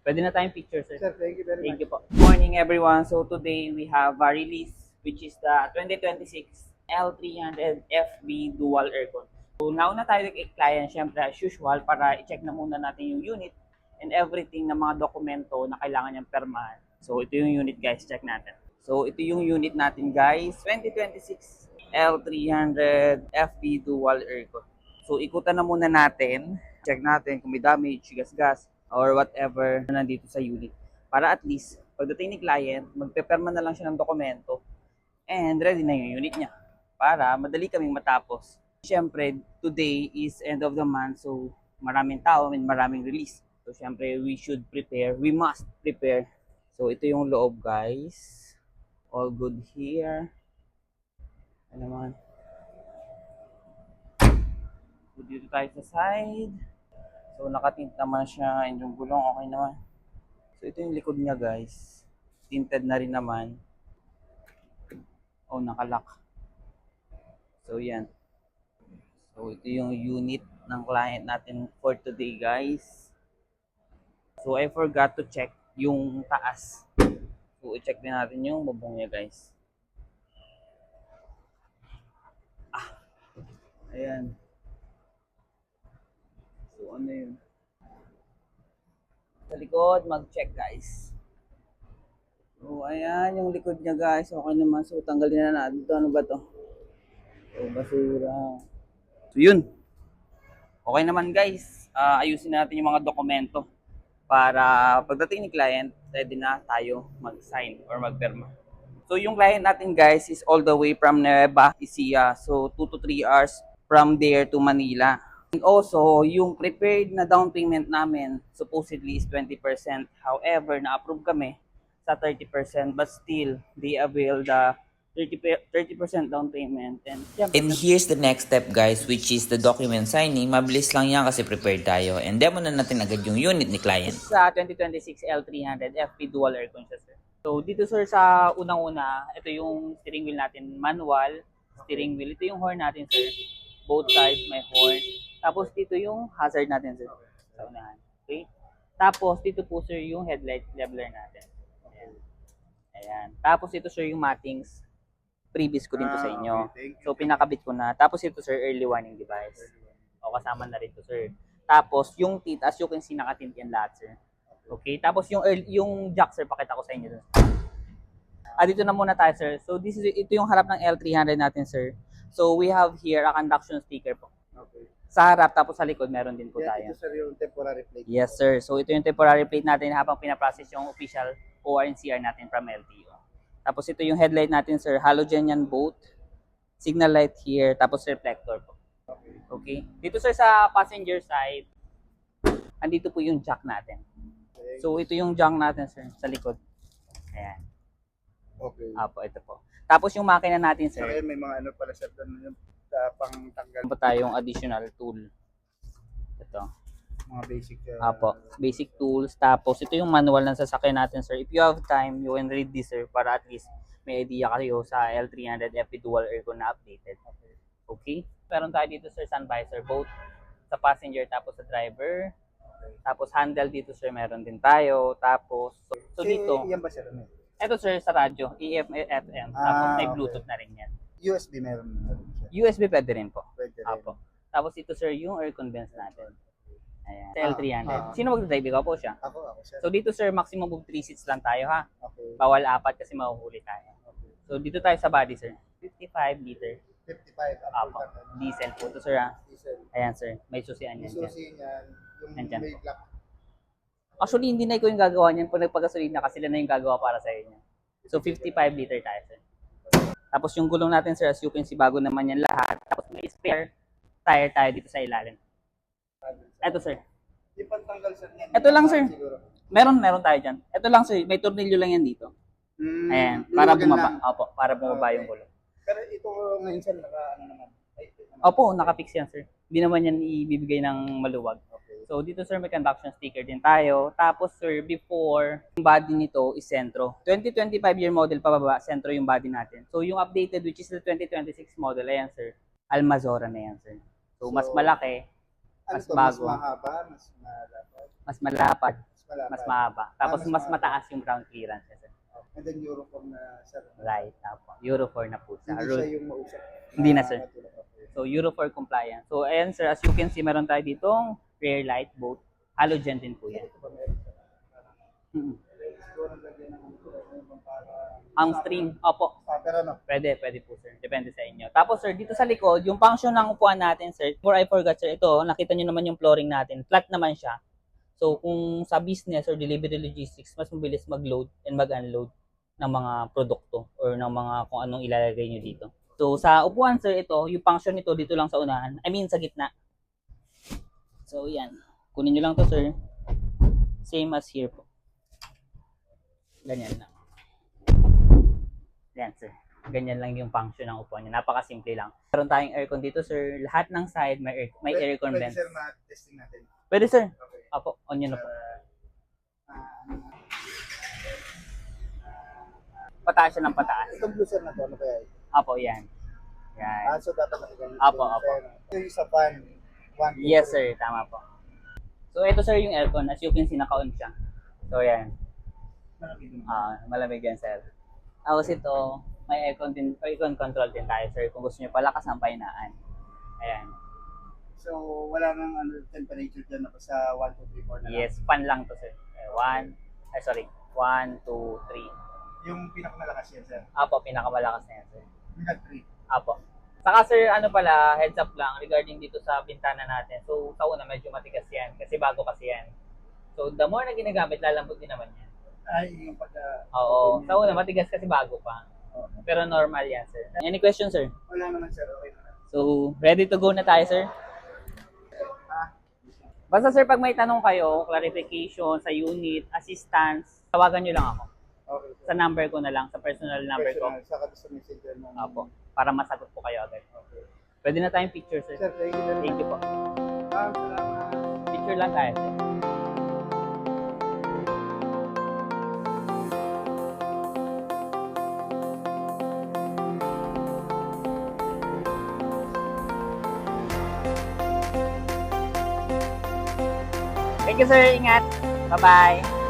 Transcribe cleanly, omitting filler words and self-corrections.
Pwede na tayong picture, sir. Sir, thank you very Thank much. you po. Morning, everyone. So today we have a release, which is the 2026 L300 FB Dual Aircon. So nauna tayo kay client, syempre as usual, para i-check na muna natin yung unit and everything na mga dokumento na kailangan niyang permahan. So ito yung unit, guys. Check natin. So ito yung unit natin, guys. 2026 L300 FB Dual Aircon. So ikutan na muna natin. Check natin kung may damage, gas-gas, or whatever na nandito sa unit. Para at least, pagdating ni client, magpeperma na lang siya ng dokumento and ready na yung unit niya. Para madali kaming matapos. Siyempre, today is end of the month, so maraming tao and maraming release. So siyempre, we should prepare. We must prepare. So ito yung loob, guys. All good here. Ano naman. So dito tayo sa side. So nakatint naman siya and yung gulong okay naman. So ito yung likod niya, guys. Tinted na rin naman. Oh, nakalock. So yan. So ito yung unit ng client natin for today, guys. So I forgot to check yung taas. So i-check din natin yung bubong niya, guys. Ayan. So ano yun? Sa likod, mag-check, guys. So ayan yung likod niya, guys. Okay naman. So tanggalin na natin. Ito, ano ba to? So basura. So yun. Okay naman, guys. Ayusin natin yung mga dokumento para pagdating ni client, ready na tayo mag-sign or magpirma. So yung client natin, guys, is all the way from Nueva Ecija. So 2 to 3 hours from there to Manila. And also, yung prepared na down payment namin supposedly is 20%. However, na-approve kami sa 30%, but still they avail the 30% down payment. And here's the next step, guys, which is the document signing. Mabilis lang yan kasi prepared tayo. And demo na natin agad yung unit ni client. Sa 2026 L300 FP Dual Aircon siya, sir. So dito, sir, sa unang-una, ito yung steering wheel natin, manual steering wheel. Ito yung horn natin, sir. Both sides may horn. Tapos dito yung hazard natin, sir. Sa unahan. Okay? Tapos dito po, sir, yung headlight leveler natin. Ayan. Ayan. Tapos ito, sir, yung mattings. Previous ko din to sa inyo. Okay, thank you. So pinakabit ko na. Tapos ito, sir, early warning device. O kasama na rin to, sir. Tapos yung teeth, as you can see, nakatint yan lahat, sir. Okay? Tapos yung jack, sir, pakita ko sa inyo dun. Dito na muna tayo, sir. So ito yung harap ng L300 natin, sir. So we have here a conduction sticker po. Okay. Sa harap, tapos sa likod, meron din po Yan, tayo. ito sir yung temporary plate. Yes, sir. So ito yung temporary plate natin habang pinaprocess yung official ORNCR natin from LTO. Tapos ito yung headlight natin, sir. Halogen yan both. Signal light here, tapos reflector po. Okay. Okay? Dito, sir, sa passenger side, andito po yung jack natin. Okay. So ito yung jack natin, sir, sa likod. Ayan. Okay. Apo, ito po. Tapos yung makina natin, Sa sir, akin may mga ano pala sir doon yung pang tanggal meron pa tayong additional tool. Ito. mga basic. Apo, basic tools. Tapos ito yung manual ng sasakyan natin, sir. If you have time, you can read this, sir, para at least may idea kayo sa L300 FP Dual Aircon na updated. Okay? Meron tayo dito, sir, sun visor, both sa passenger tapos sa driver. Tapos handle dito, sir, meron din tayo. Tapos, so dito, Yan ba sir? Ano? ito, sir, sa radyo, EF, FM. Tapos may okay. Bluetooth na rin yan. USB meron na rin siya. USB pwede rin po. Pwede rin. Apo. Tapos ito, sir, yung air condense natin. Ayan. Sa L300. Ah. Sino magdadrive? Ikaw po siya. Ako sir. So dito, sir, maximum of 3 seats lang tayo, ha? Okay. Bawal 4 kasi mahuhuli tayo. Okay. So dito tayo sa body, sir. 55 liter. 55 Apo. Diesel po ito, sir, ha? Diesel. Ayan, sir. May susian yan. Yung susi niyan, yung Nandyan. may black. Actually, hindi na ikaw yung gagawa niyan. Pag nagpagasolina kasi sila na yung gagawa para sa inyo. So 55 liter tayo, sir. Tapos yung gulong natin, sir, as you can see, bago naman yan lahat. Tapos may spare tire tayo dito sa ilalim. Ito, sir. Yung pantanggal sir niyan. Ito lang, sir. Siguro. Meron tayo dyan. Ito lang, sir. May tornilyo lang yan dito. Ayan. Para Luwagan bumaba. lang. Opo, para bumaba Okay. yung gulong. Pero ito ngayon sir, ano naman. Opo, nakafix yan, sir. Hindi naman yan ibibigay ng maluwag. Okay. So dito, sir, may conduction sticker din tayo. Tapos, sir, before, yung body nito is sentro. 2025 year model pababa, sentro yung body natin. So yung updated, which is the 2026 model, ayan, sir. Almazora na yan, sir. So mas So, malaki, Ano mas to, bago. mas mahaba, mas malapad. mas malapad, Mas Mas pa. mahaba. Tapos mas mas mahaba. mataas yung ground clearance niya, sir. And then Euroform na sir. Right, apo. Euro 4 na po siya. Hindi siya yung mausap. Hindi na, sir. Matulog. Okay. So, Euro 4 compliant. So, ayan, sir, as you can see, meron tayo ditong rear light, both halogen din po yan. Ito ba meron siya? Mm. Siguro lagyan ng para Ang string, opo, pero ano? pwede po, sir. Depende sa inyo. Tapos, sir, dito sa likod, yung function ng upuan natin, sir, before I forgot, sir, ito, nakita nyo naman yung flooring natin. Flat naman siya. So, kung sa business or delivery logistics, mas mabilis mag-load and mag-unload ng mga produkto or ng mga kung anong ilalagay nyo dito. So, sa upuan, sir, ito, yung function nito dito lang sa unahan. I mean, sa gitna. So, yan. Kunin nyo lang to, sir. Same as here po. Ganyan lang. Yan, sir. Ganyan lang yung function ng upuan niya. Napakasimple lang. Meron tayong aircon dito, sir. Lahat ng side may aircon Pwede vents. sir ma-testing natin. Pwede, sir. Okay. Apo, on yun na po. Pataas siya ng pataas. Itong blue sir na to, ano kaya ito? Apo, yan. Yan. So dapat nakaganito. Apo, apo. Ito yung sa fan. One, two, Yes, three. sir. Tama po. So, ito, sir, yung aircon. As you can see, naka-on siya. So, yan. Malamig din. Malamig yan, sir. Tapos ito, may aircon control din tayo, sir. Kung gusto nyo palakas ang pahinaan. Ayan. So wala nang temperature dyan na pa sa 1, 2, 3, 4 na lang. Yes, fan lang to, sir. 1, 2, 3. Yung pinakamalakas yan sir. Apo, pinakamalakas na yan, sir. Hanggang 3. Apo. Saka, sir, ano pala, heads up lang regarding dito sa bintana natin. So, sa una, medyo matigas yan. Kasi bago kasi yan. So, the more na ginagamit, lalambot din naman yan. Ay, yung pagka... Oo. Sa una, matigas kasi bago pa. Pero normal yan, sir. Any questions, sir? Wala naman sir, okay naman. So, ready to go na tayo, sir? Basta, sir, pag may tanong kayo, clarification sa unit, assistance, tawagan nyo lang ako. Okay. Sa number ko na lang, sa personal number ko. Personal, saka sa messenger mo. Apo. Para masagot po kayo agad. Pwede na tayong picture, sir. Sir, thank you very much. Thank you po. Salamat. Picture lang tayo, sir. Thank you, sir. Ingat. Bye-bye.